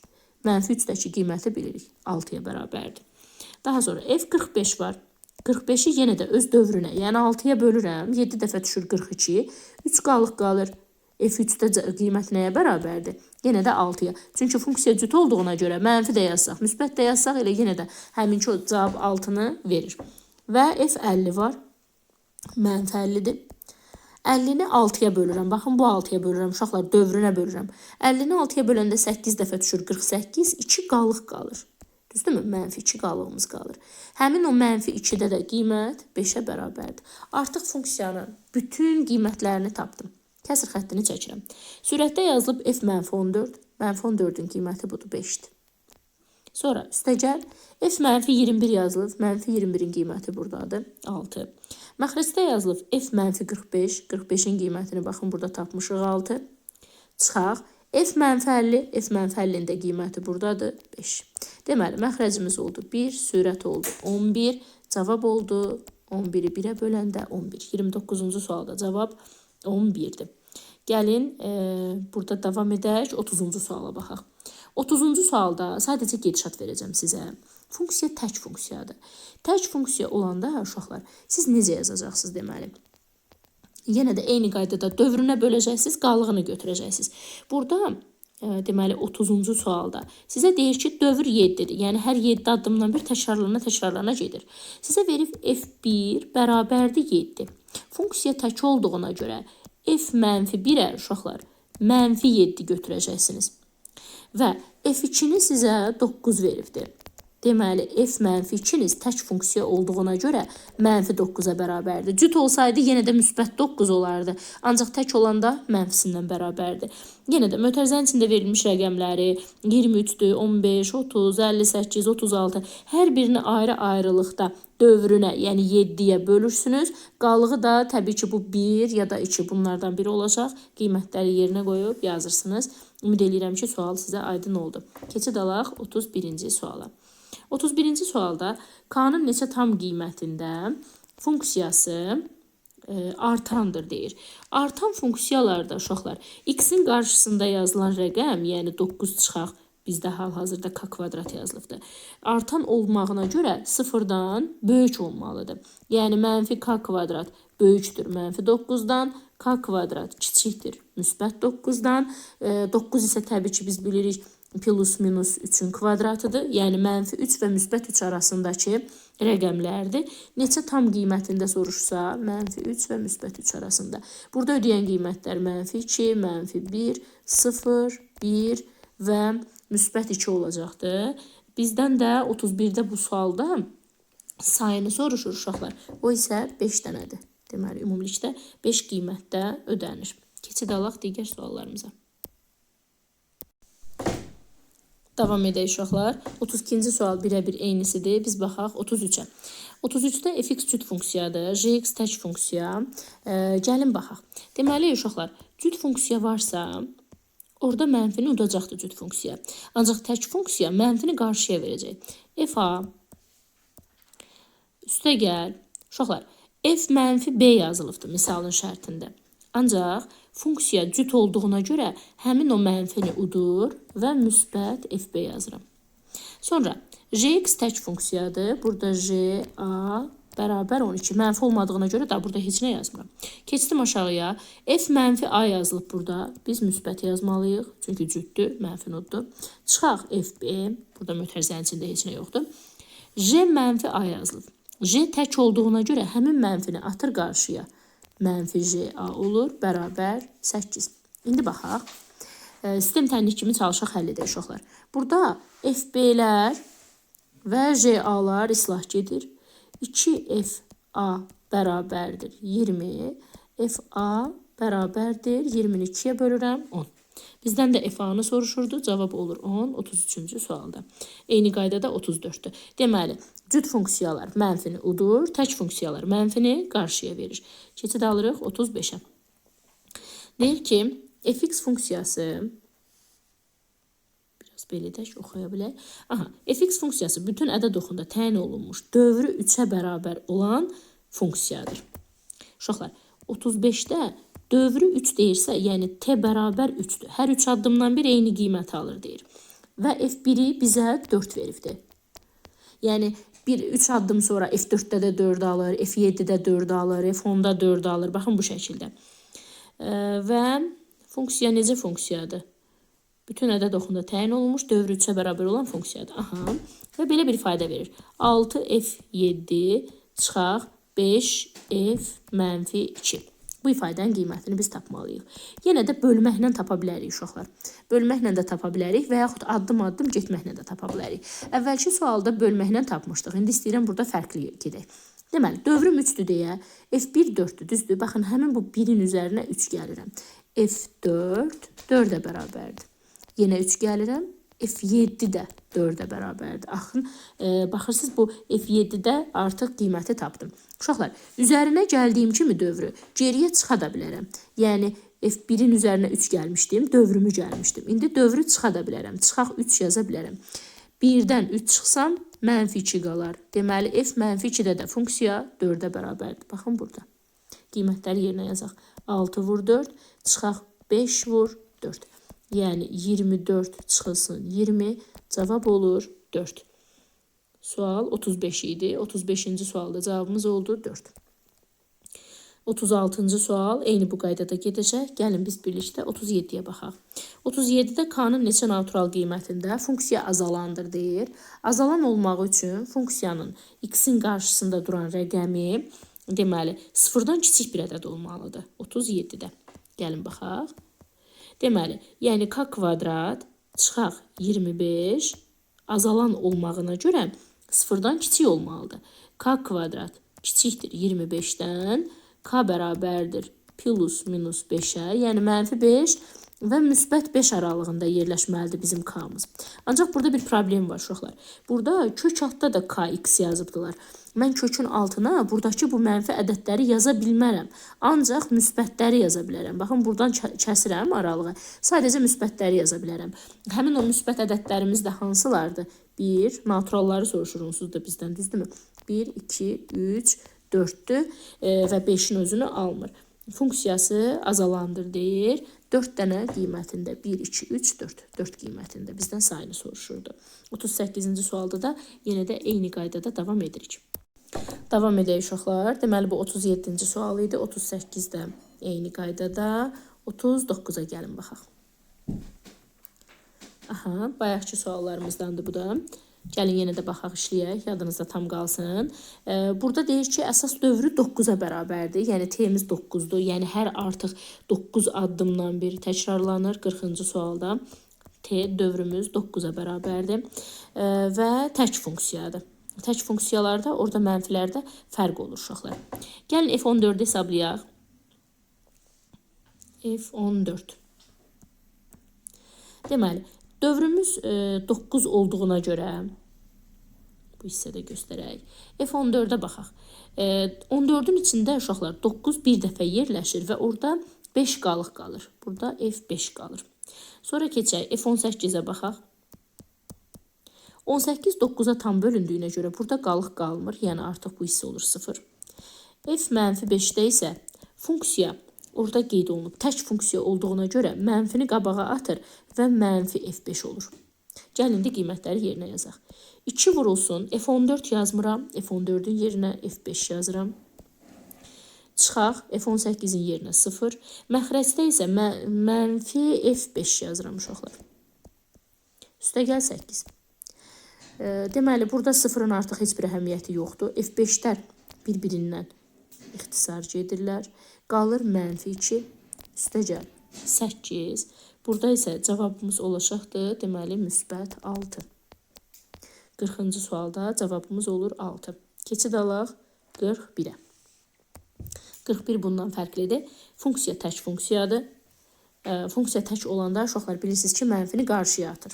Speaker 1: -3-dəki qiyməti bilirik. 6-ya bərabərdir. Daha sonra F45 var. 45-i yenə də öz dövrünə, yəni 6-ya bölürəm. 7 dəfə düşür 42. 3 qalıq qalır. F3-də qiymət nəyə bərabərdir? Yenə də 6-ya. Çünki funksiya cüt olduğuna görə mənfi də yazsaq, müsbət də yazsaq, elə yenə də həminki o cavab 6-nı verir. Və F50 var. -50-dir. 50-ni 6-ya bölürəm. Baxın, bu 6-ya bölürəm. Uşaqlar, dövrünə bölürəm. 50-ni 6-ya böləndə 8 dəfə düşür 48. 2 qalıq qalır. Düzdürmü? -2 qalığımız qalır. Həmin o -2-də də qiymət 5-ə bərabərdir. Artıq funksiyanın bütün qiymətlərini tapdım. Kəsir xəttini çəkirəm. Sürətdə yazılıb F-14. -14-ün qiyməti budur, 5-dir. Sonra üstə gəl. F-21 yazılıb. -21-in qiyməti buradadır, 6. Məxrəcdə yazılıb F-45. 45-in qiymətini baxın, burada tapmışıq 6. Çıxaq. F-50. F-50-in də qiyməti buradadır, 5. Deməli, məxrəcimiz oldu 1, sürət oldu 11, cavab oldu 11-i 1-ə böləndə 11. 29-cu sualda cavab 11-dir. Gəlin, burada davam edək, 30-cu suala baxaq. 30-cu sualda sadəcə gedişat verəcəm sizə. Funksiya tək funksiyadır. Tək funksiya olanda, uşaqlar, siz necə yazacaqsınız deməli? Yenə də eyni qaydada dövrünə böləcəksiniz, qalığını götürəcəksiniz. Burada, deməli, 30-cu sualda sizə deyir ki, dövr 7-dir. Yəni, hər 7 addımdan bir təkrarlana gedir. Sizə verib F1 bərabərdir 7. Funksiya tək olduğuna görə F-1-ə, uşaqlar, -7 götürəcəksiniz. Və F2-ni sizə 9 veribdir. Deməli, F-2-niz tək funksiya olduğuna görə -9-a bərabərdir. Cüt olsaydı yenə də müsbət 9 olardı. Ancaq tək olanda mənfisindən bərabərdir. Yenə də mötərizənin içində verilmiş rəqəmləri 23-dür, 15, 30, 58, 36 hər birini ayrı-ayrılıqda dövrünə, yəni 7-yə bölürsünüz. Qalığı da təbii ki, bu 1 ya da 2 bunlardan biri olacaq. Qiymətləri yerinə qoyub yazırsınız. Ümid edirəm ki, sual sizə aydın oldu. Keçid alaq 31-ci suala. 31-ci sualda K-nın neçə tam qiymətində funksiyası artandır deyir. Artan funksiyalarda uşaqlar x-in qarşısında yazılan rəqəm, yəni 9 çıxaq, bizdə hal-hazırda k kvadrat yazılıbdır. Artan olmağına görə 0-dan böyük olmalıdır. Yəni -k kvadrat böyükdür -9-dan, k kvadrat kiçikdir müsbət 9-dan. 9 isə təbii ki, biz bilirik plus minus 3-ün kvadratıdır. Yəni -3 və müsbət 3 arasındakı rəqəmlərdir. Neçə tam qiymətində soruşsa, -3 və müsbət 3 arasında. Burada ödəyən qiymətlər -2, -1, 0, 1 və müsbət 2 olacaqdır. Bizdən də 31-də bu sualda sayını soruşur uşaqlar. O isə 5 dənədir. Deməli, ümumilikdə 5 qiymətdə ödənir. Keçid alaq digər suallarımıza. Davam edək uşaqlar. 32-ci sual birə-bir eynisidir. Biz baxaq 33-ə. 33-də fx cüt funksiyadır, gx tək funksiya. Gəlin baxaq. Deməli uşaqlar, cüt funksiya varsa, orada mənfini udacaqdır cüt funksiya. Ancaq tək funksiya mənfini qarşıya verəcək. Fa üstə gəl. Uşaqlar, F mənfi B yazılıbdır misalın şərtində. Ancaq funksiya cüt olduğuna görə həmin o mənfini udur və müsbət FB yazıram. Sonra Jx tək funksiyadır. Burada J, A bərabər 12. Mənfi olmadığına görə da burada heç nə yazmıram. Keçdim aşağıya. F mənfi A yazılıb burada. Biz müsbət yazmalıyıq. Çünki cütdür, mənfi noddur. Çıxaq FB. Burada mötərizənin içində heç nə yoxdur. J mənfi A yazılıb. J tək olduğuna görə həmin mənfini atır qarşıya. Mənfi J A olur. Bərabər 8. İndi baxaq. Sistem tənlik kimi çalışaq, həll edək uşaqlar. Burada FB-lər və JA-lar islah gedir. 2FA bərabərdir 20. FA bərabərdir 22-yə bölürəm 10. Bizdən də FA-nı soruşurdu. Cavab olur 10, 33-cü sualda. Eyni qaydada 34-dür. Deməli, cüt funksiyalar mənfini udur, tək funksiyalar mənfini qarşıya verir. Keçid alırıq 35-ə. Deyir ki, fx funksiyası biraz belə də oxuya bilək. Fx funksiyası bütün ədəd oxunda təyin olunmuş dövrü 3-ə bərabər olan funksiyadır. Uşaqlar, 35-də dövrü 3 deyirsə, yəni t bərabər 3-dür. Hər 3 addımdan bir eyni qiymət alır deyir. Və f1-i bizə 4 veribdir. Yəni 3 addım sonra f4-də də 4 alır, f7-də 4 alır, f10-da 4 alır. Baxın bu şəkildə. Və funksiya necə funksiyadır? Bütün ədəd oxunda təyin olunmuş dövrü 3-ə bərabər olan funksiyadır. Və belə bir ifadə verir. 6f7 çıxaq 5f mənfi 2. Bu ifadənin qiymətini biz tapmalıyıq. Yenə də bölməklə tapa bilərik uşaqlar. Bölməklə də tapa bilərik və yaxud addım-addım getməklə də tapa bilərik. Əvvəlki sualda bölməklə tapmışdıq. İndi istəyirəm burada fərqli gedək. Deməli, dövrüm 3-dür deyə, f1 4-dür, düzdür. Baxın, həmin bu 1-in üzərinə 3 gəlirəm. f4 4-ə bərabərdir. Yenə 3 gəlirəm. f7 də 4-ə bərabərdir. Baxırsınız, bu f7-də artıq qiyməti tapdım. Uşaqlar, üzərinə gəldiyim kimi dövrü geriyə çıxa da bilərəm. Yəni, f1-in üzərinə 3 gəlmişdim, dövrümü gəlmişdim. İndi dövrü çıxa da bilərəm. Çıxaq 3 yaza bilərəm. 1-dən 3 çıxsam, mənfi 2 qalar. Deməli, f mənfi 2-də də funksiya 4-ə bərabərdir. Baxın burada. Qiymətləri yerinə yazaq. 6 vur 4, çıxaq 5 vur 4. Yəni, 24 çıxılsın 20, cavab olur 4. Sual 35 idi. 35-ci sualda cavabımız oldu 4. 36-cı sual eyni bu qaydada gedəcək. Gəlin biz birlikdə 37-yə baxaq. 37-də K-nın neçə natural qiymətində funksiya azalandır deyir. Azalan olmaq üçün funksiyanın x-in qarşısında duran rəqəmi deməli 0-dan kiçik bir ədəd olmalıdır. 37-də. Gəlin baxaq. Deməli, yəni k kvadrat çıxaq 25 azalan olmağına görə 0-dan kiçik olmalıdır. K kvadrat kiçikdir 25-dən, k bərabərdir plus minus 5-ə, yəni mənfi 5 və müsbət 5 aralığında yerləşməlidir bizim k-mız. Ancaq burada bir problem var uşaqlar. Burada kök altda da kx yazıbdılar. Mən kökün altına buradakı bu mənfi ədədləri yaza bilmərəm. Ancaq müsbətləri yaza bilərəm. Baxın, buradan kəsirəm aralığı. Sadəcə müsbətləri yaza bilərəm. Həmin o müsbət ədədlərimiz də hansılardır? 1, naturalları soruşursunuz da bizdən, düzdürmü? 1, 2, 3, 4-dür və 5-in özünü almır. Funksiyası azalandır deyir. 4 dənə qiymətində 1, 2, 3, 4. 4 qiymətində bizdən sayını soruşurdu. 38-ci sualda da yenə də eyni qaydada davam edirik. Davam edək uşaqlar. Deməli, bu 37-ci sual idi. 38-də eyni qaydada. 39-a gəlin baxaq. Bayaqki suallarımızdandır bu da. Gəlin yenə də baxaq, işləyək, yadınızda tam qalsın. Burada deyir ki, əsas dövrü 9-a bərabərdir. Yəni, t-miz 9-dur. Yəni, hər artıq 9 addımdan bir təkrarlanır. 40-cı sualda t dövrümüz 9-a bərabərdir. Və tək funksiyadır. Tək funksiyalarda, orada mənfilərdə fərq olur uşaqlar. Gəlin, f14-ü hesablayaq. f14. Deməli, dövrümüz 9 olduğuna görə, bu hissədə göstərək, f14-ə baxaq. 14-ün içində uşaqlar 9 bir dəfə yerləşir və orada 5 qalıq qalır. Burada f5 qalır. Sonra keçək, f18-ə baxaq. 18 9-a tam bölündüyünə görə burada qalıq qalmır, yəni artıq bu hissə olur 0. F -5-də isə funksiya orada qeyd olunub. Tək funksiya olduğuna görə mənfini qabağa atır və -F5 olur. Gəlin də qiymətləri yerinə yazaq. 2 vurulsun, F14 yazmıram, F14-ün yerinə F5 yazıram. Çıxaq, F18-in yerinə 0. Məxrəcdə isə -F5 yazıram uşaqlar. Üstəgəl 8. Deməli, burada 0-ın artıq heç bir əhəmiyyəti yoxdur. F5-lər bir-birindən ixtisarcı edirlər. Qalır -2, üstəgəl 8. Burada isə cavabımız olacaqdır, deməli, müsbət 6. 40-cı sualda cavabımız olur 6. Keçid alaq 41-ə. 41 bundan fərqlidir. Funksiya tək funksiyadır. Funksiya tək olanda uşaqlar bilirsiniz ki, mənfini qarşıya atır.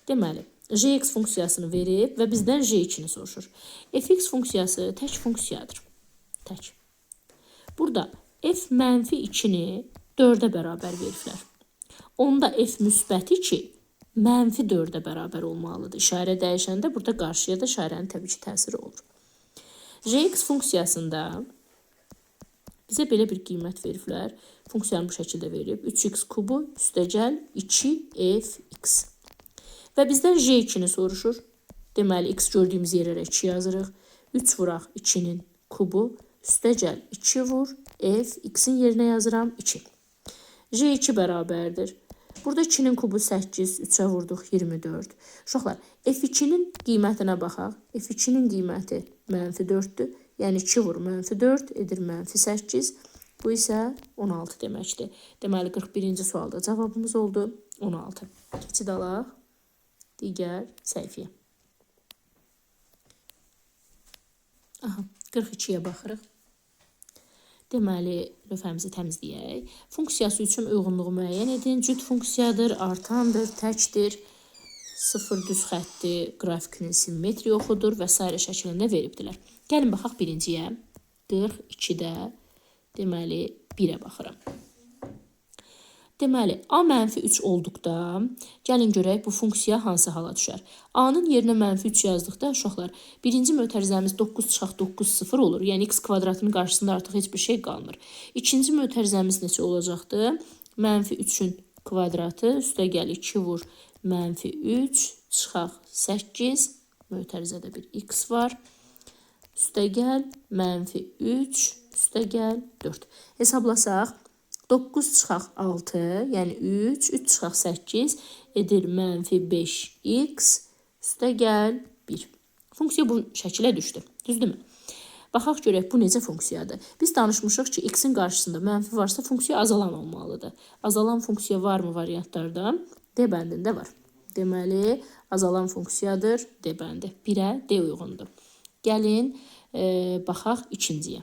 Speaker 1: Deməli, Jx funksiyasını verib və bizdən J2-ni soruşur. Fx funksiyası tək funksiyadır. Tək. Burada f -2-ni 4-ə bərabər veriblər. Onda f -2 -4-ə bərabər olmalıdır. İşarə dəyişəndə burada qarşıya da işarənin təbii ki, təsiri olur. Jx funksiyasında bizə belə bir qiymət veriblər. Funksiyanı bu şəkildə verib. 3x kubu üstəgəl 2fx. Və bizdən J2-ni soruşur. Deməli, x gördüyümüz yerə 2 yazırıq. 3 vuraq 2-nin kubu. Üstəgəl 2 vur. F, x-in yerinə yazıram 2. J2 bərabərdir. Burada 2-nin kubu 8, 3-ə vurduq 24. Uşaqlar, F2-nin qiymətinə baxaq. F2-nin qiyməti -4-dür. Yəni 2 vur -4 edir -8. Bu isə 16 deməkdir. Deməli, 41-ci sualda cavabımız oldu 16. Keçid alaq digər səhifəyə. 42-yə baxırıq. Deməli, lövhəmizi təmizləyək. Funksiyası üçün uyğunluğu müəyyən edin. Cüt funksiyadır, artandır, təkdir, 0 düz xətti, qrafikinin simmetri oxudur və s. şəklində veribdilər. Gəlin baxaq birinciyə. 42-də, deməli, 1-ə baxıram. Deməli, A -3 olduqda, gəlin görək bu funksiya hansı hala düşər. A-nın yerinə -3 yazdıqda, uşaqlar, birinci mötərizəmiz 9 çıxaq 9 0 olur. Yəni, x kvadratının qarşısında artıq heç bir şey qalmır. İkinci mötərizəmiz neçə olacaqdır? -3-ün kvadratı, üstəgəl 2 vur -3, çıxaq 8, mötərizədə bir x var. Üstəgəl -3, üstəgəl 4. Hesablasaq, 9 çıxaq 6, yəni 3, 3 çıxaq 8 edir -5x, üstəgəl 1. Funksiya bu şəkilə düşdü, düzdürmü? Baxaq görək, bu necə funksiyadır? Biz danışmışıq ki, x-in qarşısında mənfi varsa, funksiya azalan olmalıdır. Azalan funksiya varmı variantlarda? D bəndində var. Deməli, azalan funksiyadır, D bəndi. 1-ə D uyğundur. Gəlin, baxaq ikinciyə.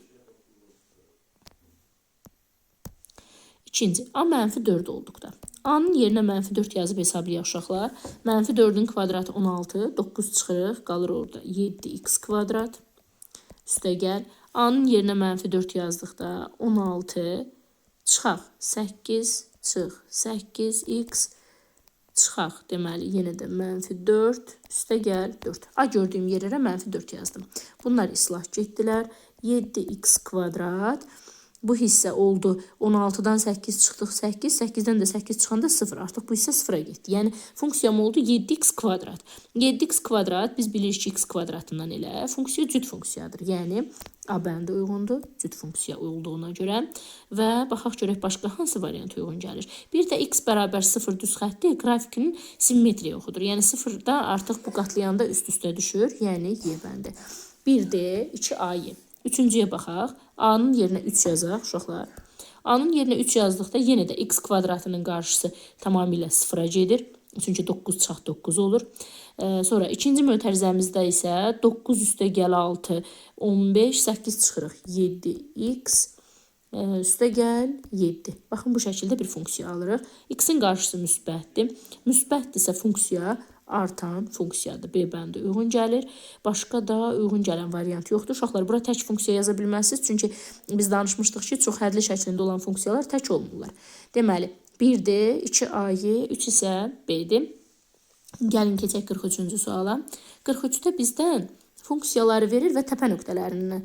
Speaker 1: İkinci, A -4 olduqda. A-nın yerinə -4 yazıb hesablayaq uşaqlar. -4-ün kvadratı 16, 9 çıxırıq, qalır orada 7x kvadrat. Üstəgəl, A-nın yerinə -4 yazdıqda 16, çıxaq 8, çıx 8x, çıxaq, deməli, yenə də -4, üstəgəl 4. A gördüyüm yerlərə -4 yazdım. Bunlar islah getdilər. 7x kvadrat. Bu hissə oldu 16-dan 8 çıxdıq 8, 8-dən də 8 çıxanda 0. Artıq bu hissə 0-a getdi. Yəni, funksiyam oldu 7x kvadrat. 7x kvadrat, biz bilirik ki, x kvadratından elə. Funksiya cüt funksiyadır. Yəni, A bəndi uyğundur, cüt funksiya olduğuna görə. Və baxaq görək, başqa hansı variant uyğun gəlir. Bir də x bərabər 0 düz xətti qrafikinin simmetriya oxudur. Yəni, 0-da artıq bu qatlayanda üst-üstə düşür. Yəni, Y bəndi. 1D, 2A-Y. Üçüncüyə baxaq. A-nın yerinə 3 yazaq, uşaqlar. A-nın yerinə 3 yazdıqda yenə də x kvadratının qarşısı tamamilə 0-a gedir. Çünki 9 çıxaq 9 olur. Sonra ikinci mötərizəmizdə isə 9 üstəgəl 6, 15, 8 çıxırıq. 7x üstəgəl 7. Baxın, bu şəkildə bir funksiya alırıq. X-in qarşısı müsbətdir. Müsbətdirsə funksiya artan funksiyadır. B bəndi uyğun gəlir. Başqa da uyğun gələn variant yoxdur. Uşaqlar, bura tək funksiya yaza bilməzsiniz. Çünki biz danışmışdıq ki, çox hədli şəklində olan funksiyalar tək olmurlar. Deməli, 1D, 2A-Y, 3 isə B-dir. Gəlin keçək 43-cü suala. 43-də bizdən funksiyaları verir və təpə nöqtələrini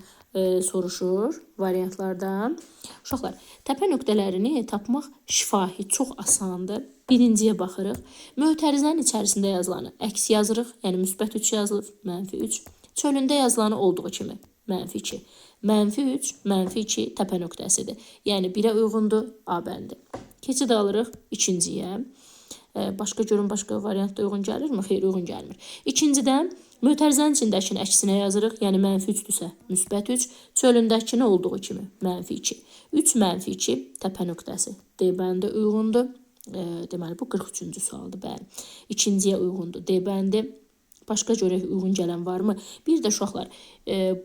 Speaker 1: soruşur variantlardan. Uşaqlar, təpə nöqtələrini tapmaq şifahi, çox asandır. Birinciyə baxırıq. Mötərizənin içərisində yazılanı əks yazırıq, yəni müsbət 3 yazılıb, mənfi 3. Çölündə yazılanı olduğu kimi, mənfi 2. Mənfi 3, mənfi 2 təpə nöqtəsidir. Yəni 1-ə uyğundur, A bəndi. Keçid alırıq ikinciyə. Başqa görün, başqa variantda uyğun gəlirmi? Xeyr, uyğun gəlmir. İkincidən mötərizənin içindəkini əksinə yazırıq. Yəni mənfi 3-dürsə, müsbət 3. Çölündəkini olduğu kimi, mənfi 2. 3 mənfi 2 təpə nöqtəsi. D bəndi uyğundur. Deməli, bu 43-cü sualdır. Bəli. İkinciyə uyğundur. D bəndi. Başqa görək uyğun gələn varmı? Bir də uşaqlar,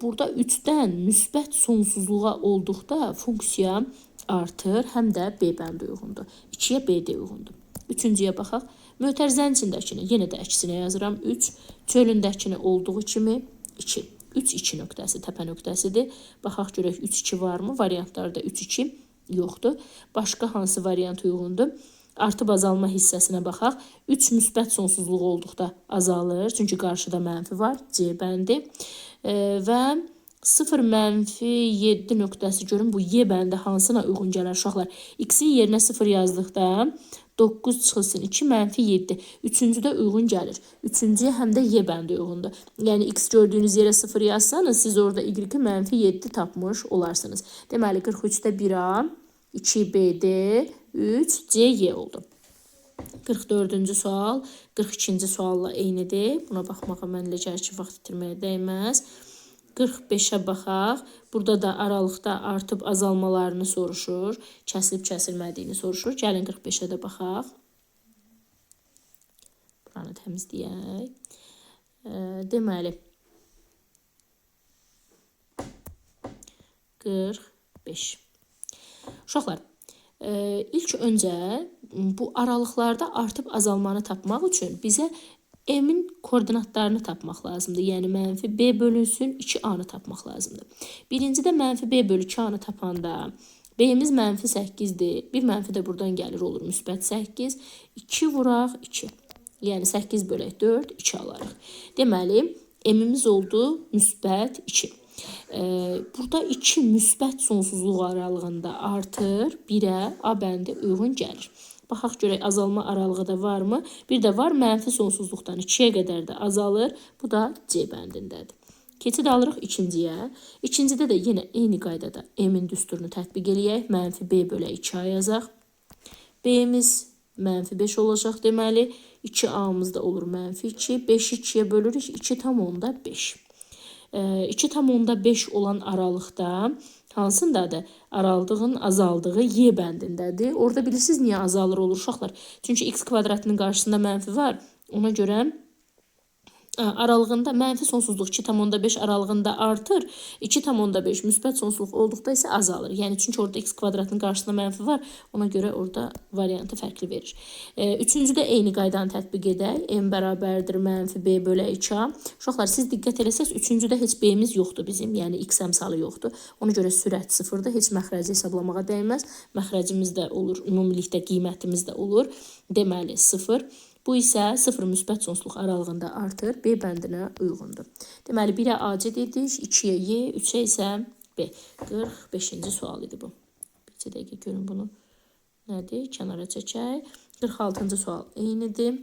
Speaker 1: burada 3-dən müsbət sonsuzluğa olduqda funksiya artır, həm də B bəndi uyğundur. 2-yə BD uyğundur. Üçüncüyə baxaq. Mötərizənin içindəkini yenə də əksinə yazıram. 3. Çölündəkini olduğu kimi 2. 3-2 nöqtəsi təpə nöqtəsidir. Baxaq görək 3-2 varmı? Variantlarda 3-2 yoxdur. Başqa hansı variant uyğundur? Artıb azalma hissəsinə baxaq. 3 müsbət sonsuzluq olduqda azalır. Çünki qarşıda mənfi var. C bəndi. Və 0 mənfi 7 nöqtəsi görün. Bu Y bəndi hansına uyğun gələr uşaqlar? X-in yerinə 0 yazdıqda 9 çıxılsın 2 mənfi 7. Üçüncüdə uyğun gəlir. Üçüncüyə həm də Y bəndi uyğundur. Yəni X gördüyünüz yerə 0 yazsanız, siz orada Y-i mənfi 7 tapmış olarsınız. Deməli 43-də 1A, 2BD, 3CY oldu. 44-cü sual 42-ci sualla eynidir. Buna baxmağa mən lecər ki, vaxt itirməyə dəyməz. 45-ə baxaq. Burada da aralıqda artıb azalmalarını soruşur. Kəsilib kəsilmədiyini soruşur. Gəlin 45-ə də baxaq. Buranı təmizləyək. Deməli 45. Uşaqlar, ilk öncə bu aralıqlarda artıb azalmanı tapmaq üçün bizə M-in koordinatlarını tapmaq lazımdır. Yəni mənfi B bölünsün 2A-nı tapmaq lazımdır. Birincidə mənfi B bölü 2A-nı tapanda B-miz mənfi 8-dir. Bir mənfi də buradan gəlir olur müsbət 8. 2 vuraq 2. Yəni 8 bölək 4, 2 alarıq. Deməli, M-imiz oldu müsbət 2. Burada 2 müsbət sonsuzluq aralığında artır, 1-ə A bəndi uyğun gəlir. Baxaq görək azalma aralığı da varmı? Bir də var mənfi sonsuzluqdan 2-yə qədər də azalır. Bu da C bəndindədir. Keçid alırıq ikinciyə. İkincidə də yenə eyni qaydada M-in düsturunu tətbiq eləyək. Mənfi B bölə 2A yazaq. B-miz mənfi 5 olacaq deməli. 2A-mız da olur mənfi 2. 5-i 2-yə bölürük. 2,5. 2,5 olan aralıqda hansındadır? Aralığın azaldığı Y bəndindədir. Orada bilirsiniz niyə azalır olur uşaqlar? Çünki x kvadratının qarşısında mənfi var. Ona görə aralığında mənfi sonsuzluq 2,5 aralığında artır. 2,5 müsbət sonsuzluq olduqda isə azalır. Yəni çünki orada x kvadratının qarşısında mənfi var. Ona görə orada variantı fərqli verir. Üçüncüdə eyni qaydanı tətbiq edək. M bərabərdir mənfi B bölə 2A. Uşaqlar, siz diqqət eləsəz, üçüncüdə heç B-miz yoxdur bizim. Yəni x əmsalı yoxdur. Ona görə sürət sıfırdır. Heç məxrəci hesablamağa dəyməz. Məxrəcimiz də olur. Ümumilikdə qiymətimiz də olur. Deməli 0. Bu isə 0 müsbət sonsuzluq aralığında artır, B bəndinə uyğundur. Deməli, 1-ə AC dedik, 2-yə Y, 3-ə isə B. 45-ci sual idi bu. Bir dəqiqə görün bunu. Nədir? Kənara çəkək. 46-cı sual eynidir.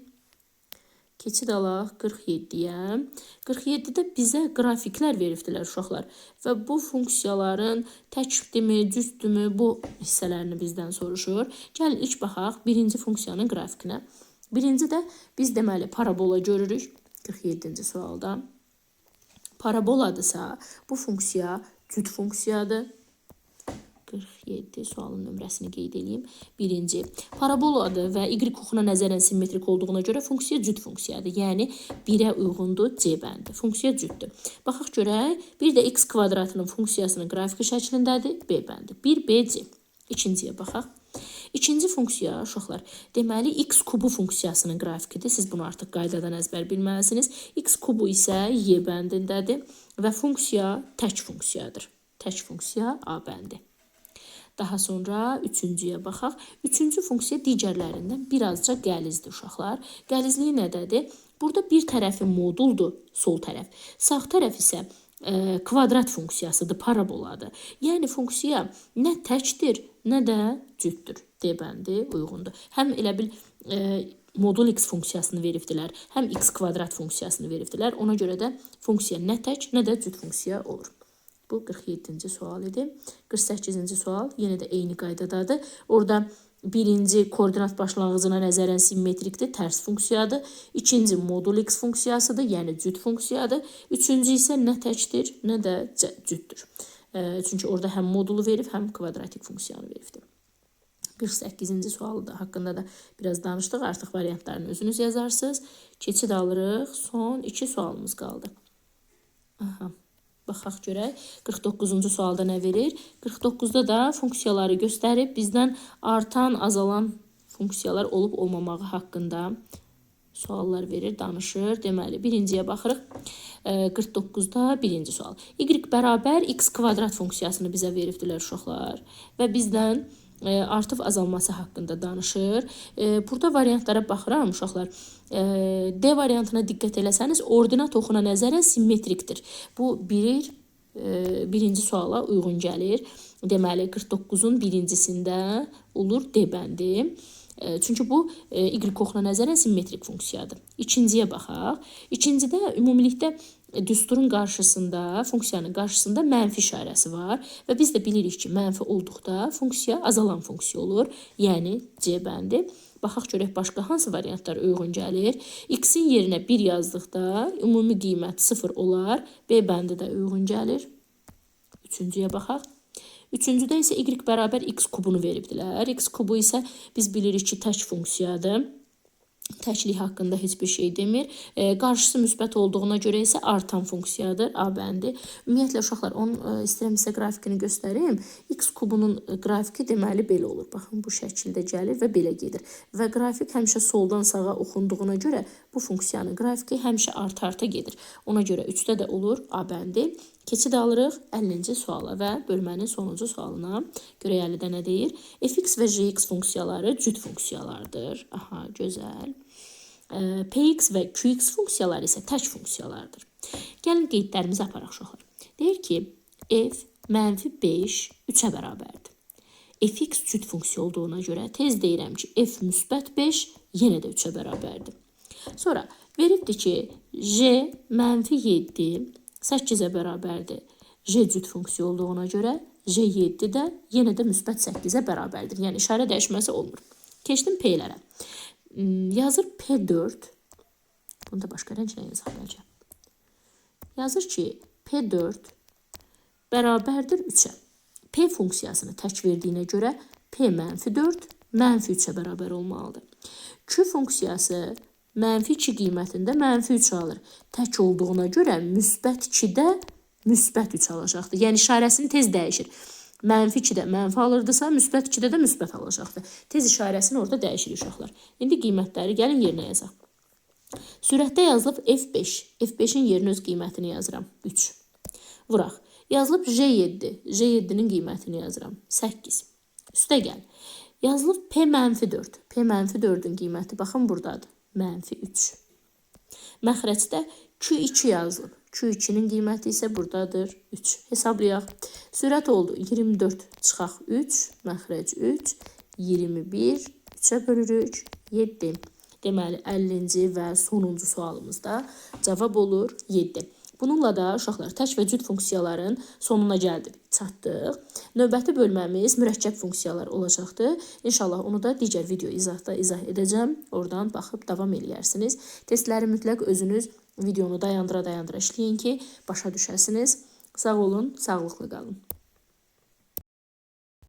Speaker 1: Keçid alaq 47-yə. 47-də bizə qrafiklər veribdilər uşaqlar. Və bu funksiyaların təkdimi, cüzdümü bu hissələrini bizdən soruşur. Gəlin ilk baxaq birinci funksiyanın qrafikinə. Birinci də biz deməli parabola görürük 47-ci sualda. Paraboladırsa bu funksiya cüt funksiyadır. 47 sualın nömrəsini qeyd edeyim. Birinci paraboladır və y oxuna nəzərən simmetrik olduğuna görə funksiya cüt funksiyadır. Yəni 1-ə uyğundur C bəndi. Funksiya cütdür. Baxaq görək. Bir də x kvadratının funksiyasının qrafiki şəklindədir. B bəndi. 1BC. İkinciyə baxaq. İkinci funksiya, uşaqlar, deməli x kubu funksiyasının qrafikidir. Siz bunu artıq qaydadan əzbər bilməlisiniz. X kubu isə Y bəndindədir və funksiya tək funksiyadır. Tək funksiya A bəndi. Daha sonra üçüncüyə baxaq. Üçüncü funksiya digərlərindən birazca qəlizdir uşaqlar. Qəlizliyi nədədir? Burada bir tərəfi moduldur, sol tərəf. Sağ tərəf isə kvadrat funksiyasıdır, paraboladır. Yəni funksiya nə təkdir, nə də cütdür. D bəndi uyğundur. Həm elə bil modul x funksiyasını veribdilər, həm x kvadrat funksiyasını veribdilər. Ona görə də funksiya nə tək, nə də cüt funksiya olur. Bu 47-ci sual idi. 48-ci sual yenə də eyni qaydadadır. Orada birinci koordinat başlanğıcına nəzərən simmetrikdir, tərs funksiyadır. İkinci modul x funksiyasıdır, yəni cüt funksiyadır. Üçüncü isə nə təkdir, nə də cütdür. Çünki orada həm modulu verib, həm kvadratik funksiyanı veribdir. 48-ci sualı da haqqında da biraz danışdıq. Artıq variantlarını özünüz yazarsınız. Keçid alırıq. Son 2 sualımız qaldı. Aha. Baxaq görək. 49-cu sualda nə verir? 49-da da funksiyaları göstərib bizdən artan, azalan funksiyalar olub olmamağı haqqında suallar verir, danışır. Deməli, birinciyə baxırıq. 49-da birinci sual. Y bərabər x kvadrat funksiyasını bizə veribdilər uşaqlar və bizdən artıb azalması haqqında danışır. Burada variantlara baxıram uşaqlar. D variantına diqqət eləsəniz, ordinat oxuna nəzərən simmetrikdir. Bu birinci suala uyğun gəlir. Deməli, 49-un birincisində olur D bəndi. Çünki bu y oxuna nəzərən simmetrik funksiyadır. İkinciyə baxaq. İkincidə ümumilikdə düsturun qarşısında, funksiyanın qarşısında mənfi işarəsi var və biz də bilirik ki, mənfi olduqda funksiya azalan funksiya olur, yəni C bəndi. Baxaq görək başqa hansı variantlar uyğun gəlir. X-in yerinə 1 yazdıqda ümumi qiymət 0 olar, B bəndi də uyğun gəlir. Üçüncüyə baxaq. Üçüncüdə isə y bərabər x kubunu veribdilər. X kubu isə biz bilirik ki, tək funksiyadır. Təklik haqqında heç bir şey demir. Qarşısı müsbət olduğuna görə isə artan funksiyadır. A bəndi. Ümumiyyətlə uşaqlar, onun istəyirəm sizə qrafikini göstərim. X kubunun qrafiki deməli belə olur. Baxın, bu şəkildə gəlir və belə gedir. Və qrafik həmişə soldan sağa oxunduğuna görə bu funksiyanın qrafiki həmişə arta-arta gedir. Ona görə 3-də də olur A bəndi. Keçid alırıq 50-ci suala və bölmənin sonuncu sualına. Görək 50-də nə deyir? Fx və gx funksiyaları cüt funksiyalardır. Aha, gözəl. Px və qx funksiyaları isə tək funksiyalardır. Gəlin qeydlərimizi aparaq uşaqlar. Deyir ki, f mənfi 5 3-ə bərabərdir. Fx cüt funksiya olduğuna görə tez deyirəm ki, f müsbət 5 yenə də 3-ə bərabərdir. Sonra veribdir ki, j mənfi 7 8-ə bərabərdir. J cüt funksiya olduğuna görə J7 də yenə də müsbət 8-ə bərabərdir. Yəni işarə dəyişməsi olmur. Keçdim P-lərə. Yazır P4. Bunu da başqa rənglə yazaq bəlkə. Yazır ki, P4 bərabərdir 3-ə. P funksiyasını tək verdiyinə görə P mənfi 4 mənfi 3-ə bərabər olmalıdır. Q funksiyası mənfi 2 qiymətində mənfi 3 alır. Tək olduğuna görə müsbət 2-də müsbət 3 alacaqdır. Yəni işarəsini tez dəyişir. Mənfi 2-də mənfi alırdısa, müsbət 2-də də müsbət alacaqdır. Tez işarəsini orada dəyişir uşaqlar. İndi qiymətləri gəlin yerinə yazaq. Sürətdə yazılıb F5. F5-in yerinə öz qiymətini yazıram. 3. Vuraq. Yazılıb J7. J7-nin qiymətini yazıram. 8. Üstə gəl. Yazılıb P mənfi 4. P mənfi 4-ün qiyməti baxın buradadır. Mənfi 3. Məxrəcdə Q2 yazılıb. Q2-nin qiyməti isə buradadır 3. Hesablayaq. Sürət oldu 24 çıxaq 3. Məxrəc 3. 21. 3-ə bölürük 7. Deməli 50-ci və sonuncu sualımızda cavab olur 7. Bununla da uşaqlar tək və cüt funksiyaların sonuna gəldik, çatdıq. Növbəti bölməmiz mürəkkəb funksiyalar olacaqdır. İnşallah onu da digər video izahda izah edəcəm. Oradan baxıb davam eləyərsiniz. Testləri mütləq özünüz videonu dayandıra işləyin ki, başa düşəsiniz. Sağ olun, sağlıqlı qalın.